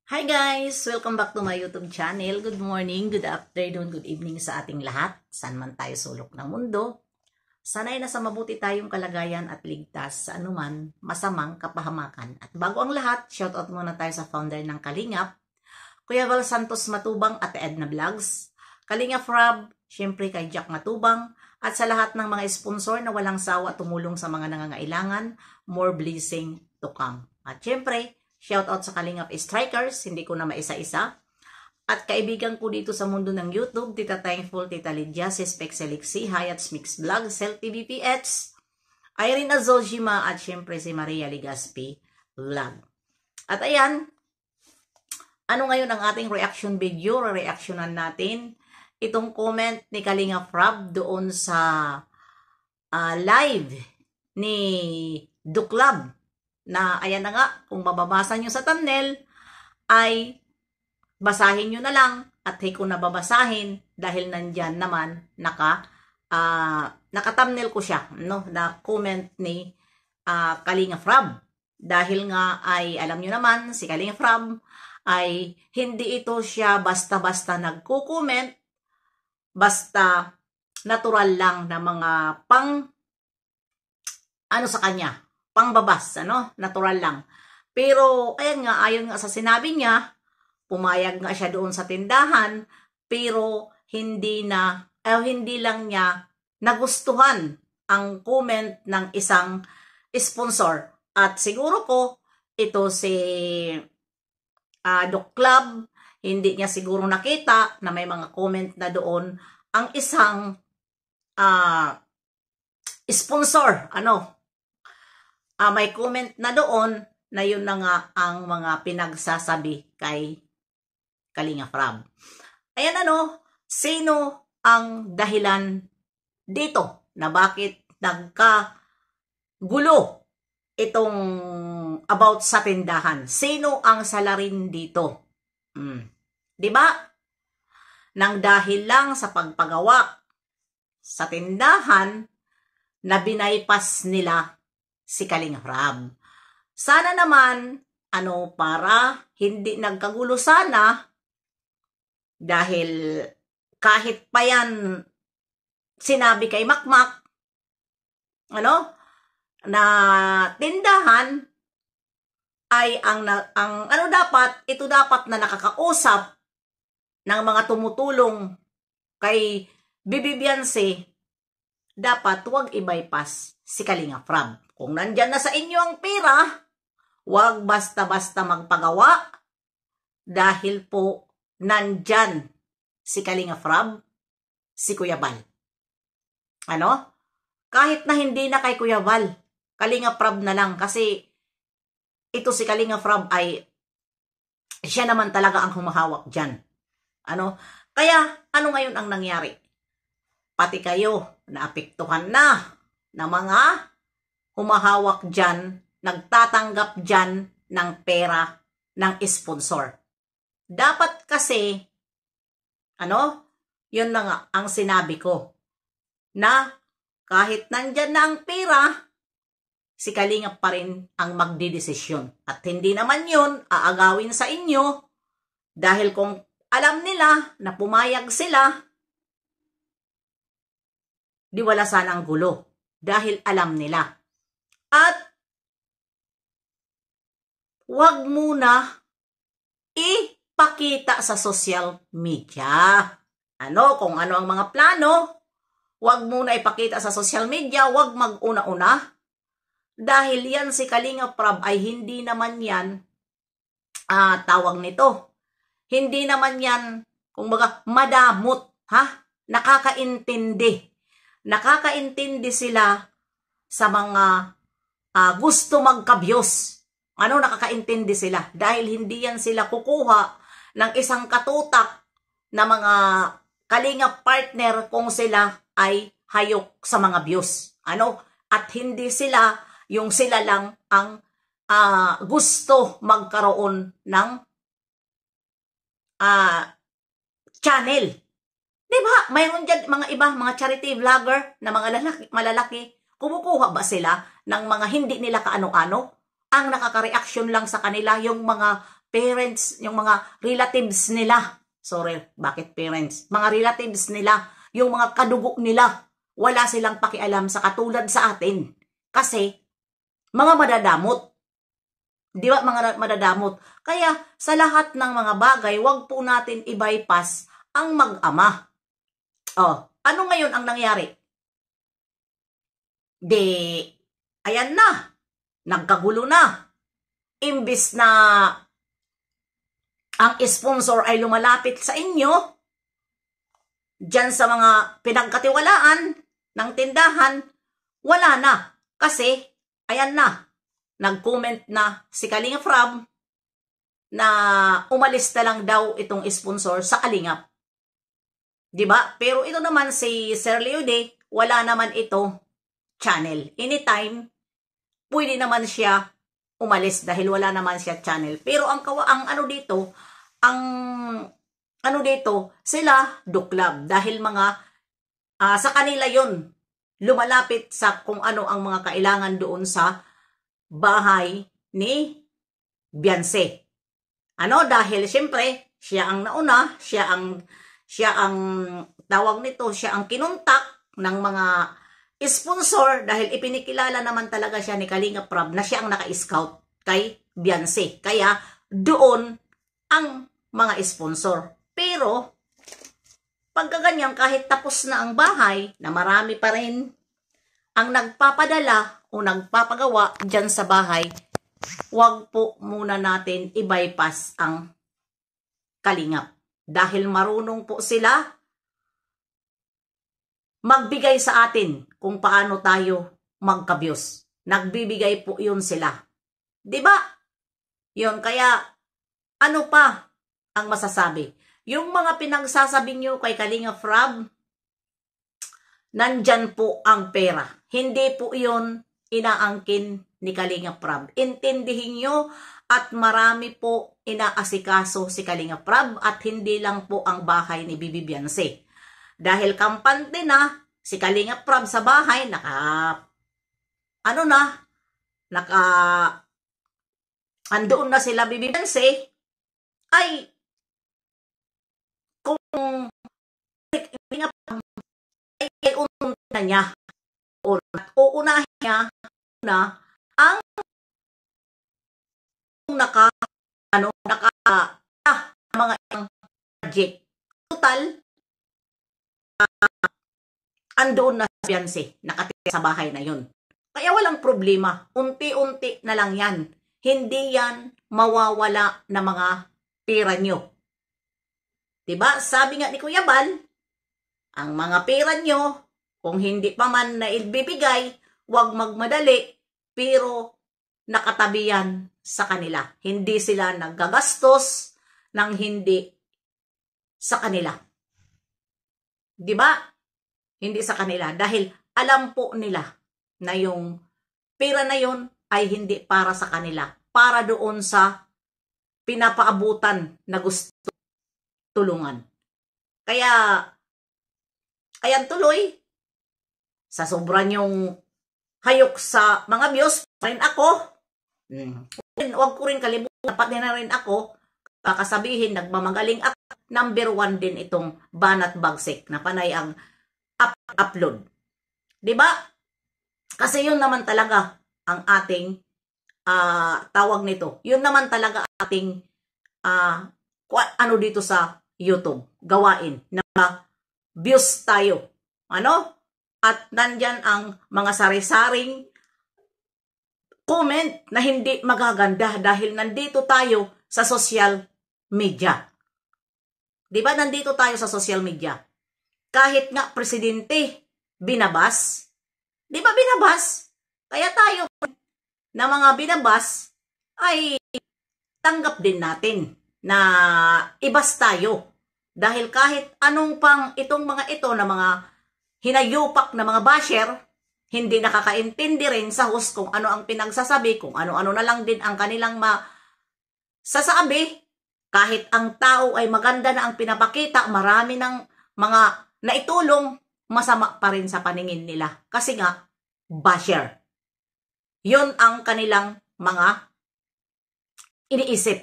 Hi guys! Welcome back to my YouTube channel. Good morning, good afternoon, good evening sa ating lahat. Saan man tayo sulok ng mundo. Sana'y nasa mabuti tayong kalagayan at ligtas sa anuman masamang kapahamakan. At bago ang lahat, shoutout muna tayo sa founder ng Kalingap, Kuya Val Santos Matubang at Edna Vlogs, Kalingap Rob, syempre kay Jack Matubang, at sa lahat ng mga sponsor na walang sawa tumulong sa mga nangangailangan, more blessing to come. At syempre, shoutout sa Kalingap Strikers, hindi ko na maisa-isa. At kaibigan ko dito sa mundo ng YouTube, Tita Thankful, Tita Lydia, si Spexelixi, Hayat's Mix Vlog, Cell TVPH, Irene Azoljima, at syempre si Maria Ligaspi Vlog. At ayan, ano ngayon ang ating reaction video? Re-reactionan natin itong comment ni Kalingap Rob doon sa live ni Duklab. Na ayan na nga, kung mababasa nyo sa thumbnail, ay basahin nyo na lang at hindi ko na babasahin dahil nandyan naman naka-thumbnail ko siya, no? Na comment ni Kalingap Rob. Dahil nga ay alam nyo naman, si Kalingap Rob ay hindi ito siya basta-basta nagko-comment, basta natural lang na mga sa kanya, pangbabas, natural lang. Pero, ayan nga, ayon nga sa sinabi niya, pumayag nga siya doon sa tindahan, pero hindi lang niya nagustuhan ang comment ng isang sponsor. At siguro ko, ito si Doc Club, hindi niya siguro nakita na may mga comment na doon ang isang sponsor, may comment na doon na yun na nga ang mga pinagsasabi kay Kalingap Rob. Ayan sino ang dahilan dito na bakit nagkagulo itong about sa tindahan? Sino ang salarin dito? Diba? Nang dahil lang sa pagpagawa sa tindahan na binaypas nila si Kalingap Rob. Sana naman, para hindi nagkagulo sana, dahil kahit pa yan sinabi kay Makmak, na tindahan ay ito dapat na nakakausap ng mga tumutulong kay Bibi Beyonce, dapat huwag i-bypass si Kalingap Rob. Kung nandyan na sa inyo ang pera, huwag basta-basta magpagawa dahil po nandyan si Kalingap Rob, si Kuya Val. Kahit na hindi na kay Kuya Val, Kalingap Rob na lang kasi ito si Kalingap Rob ay siya naman talaga ang humahawak dyan. Kaya ano ngayon ang nangyari? Pati kayo naapektuhan na mga humahawak dyan, nagtatanggap dyan ng pera ng sponsor. Dapat kasi, yun na nga ang sinabi ko, na kahit nandyan na ang pera, si Kalingap pa rin ang magdidesisyon. At hindi naman yun aagawin sa inyo, dahil kung alam nila na pumayag sila, di wala sanang gulo. Dahil alam nila. At wag muna ipakita sa social media. Kung ano ang mga plano, wag muna ipakita sa social media, wag mag-una-una. Dahil yan si Kalingap Rob ay hindi naman yan, tawag nito, hindi naman yan, madamot, nakakaintindi. Nakakaintindi sila sa mga gusto magkabyos. Nakakaintindi sila? Dahil hindi yan sila kukuha ng isang katutak na mga Kalingap partner kung sila ay hayok sa mga views. At hindi sila, yung sila lang ang gusto magkaroon ng channel. Diba? Mayroon dyan mga iba, mga charity vlogger na mga malalaki. Kumukuha ba sila ng mga hindi nila kaano-ano? Ang nakaka-reaction lang sa kanila yung mga parents, yung mga relatives nila. Sorry, bakit parents? Mga relatives nila, yung mga kadugo nila, wala silang pakialam sa katulad sa atin. Kasi, mga madadamot. Di ba, mga madadamot? Kaya, sa lahat ng mga bagay, wag po natin i-bypass ang mag-ama. Oh, ano ngayon ang nangyari? Ayan na. Nagkagulo na. Imbis na ang sponsor ay lumalapit sa inyo, dyan sa mga pinagkatiwalaan ng tindahan, wala na. Kasi, ayan na. Nag-comment na si Kalingap Rob na umalis na lang daw itong sponsor sa Kalingap. Diba? Pero ito naman si Sir Leode, wala naman ito channel. Anytime, pwede naman siya umalis dahil wala naman siya channel. Pero ang ano dito, sila Duklab dahil mga sa kanila yon lumalapit sa kung ano ang mga kailangan doon sa bahay ni Beyonce. Dahil siyempre, siya ang nauna, siya ang tawag nito, siya ang kinuntak ng mga sponsor dahil ipinikilala naman talaga siya ni Kalingap Rob na siya ang naka-scout kay Beyonce. Kaya doon ang mga sponsor. Pero, pagkaganyan, kahit tapos na ang bahay, na marami pa rin ang nagpapadala o nagpapagawa dyan sa bahay, wag po muna natin i-bypass ang Kalingap. Dahil marunong po sila magbigay sa atin kung paano tayo magkabyos. Nagbibigay po yun sila. Diba? Yun, kaya ano pa ang masasabi? Yung mga pinagsasabi nyo kay Kalingap Rob, nandyan po ang pera. Hindi po yun inaangkin ni Kalingap Rob. Intindihin nyo at marami po inaasikaso si Kalingap Rob at hindi lang po ang bahay ni Bibi Beyonce. Dahil kampante na si Kalingap Rob sa bahay, andoon na sila Bibi Beyonce, ay kung Kalingap Rob ay unti na niya uunahin niya na ang mga project. Total, andoon na si Beyonce, nakatira sa bahay na yun. Kaya walang problema, unti-unti na lang yan. Hindi yan mawawala na mga pera nyo. Diba? Sabi nga ni Kuya Bal, ang mga pera nyo, kung hindi pa man na ibibigay, wag magmadali, pero nakatabi yan sa kanila. Hindi sila naggagastos ng hindi sa kanila. Diba? Hindi sa kanila. Dahil alam po nila na yung pera na yon ay hindi para sa kanila. Para doon sa pinapaabutan na gusto tulungan. Kaya, ayan tuloy, sa sobra niyong hayok sa mga views, rin ako, huwag ko rin kalimutan, dapat na rin ako, kakasabihin, nagmamagaling ako, number 1 din itong Banat Bagsik na panay ang upload. Diba? Kasi yun naman talaga ang ating tawag nito. Yun naman talaga ating ano dito sa YouTube, gawain na views tayo. At nandyan ang mga sari-saring comment na hindi magaganda dahil nandito tayo sa social media. Diba nandito tayo sa social media? Kahit nga presidente, binabas. Diba binabas? Kaya tayo na mga binabas ay tanggap din natin na ibas tayo. Dahil kahit anong pang itong mga ito na mga hinayupak na mga basher, hindi nakakaintindi rin sa host kung ano ang pinagsasabi, kung ano-ano na lang din ang kanilang masasabi. Kahit ang tao ay maganda na ang pinapakita, marami ng mga naitulong, masama pa rin sa paningin nila. Kasi nga, basher. Yun ang kanilang mga iniisip.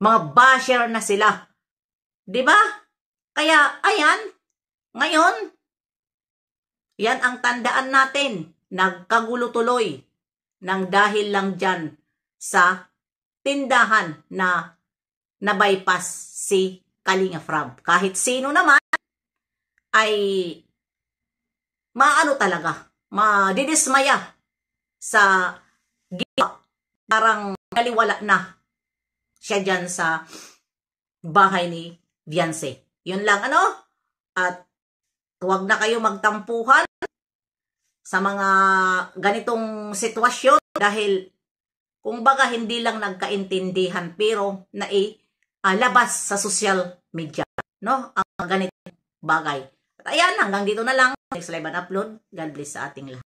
Mga basher na sila. 'Di ba? Kaya, ayan, ngayon, yan ang tandaan natin. Nagkagulo tuloy ng dahil lang dyan sa tindahan na na-bypass si Kalinga Prab. Kahit sino naman ay maano talaga, madidismaya sa ginawa. Parang naliwala na siya dyan sa bahay ni Vianse. Yun lang at huwag na kayo magtampuhan sa mga ganitong sitwasyon dahil kung baga hindi lang nagkaintindihan pero labas sa social media, no? Ang ganitong bagay. At ayan, hanggang dito na lang. Next live and upload. God bless sa ating lahat.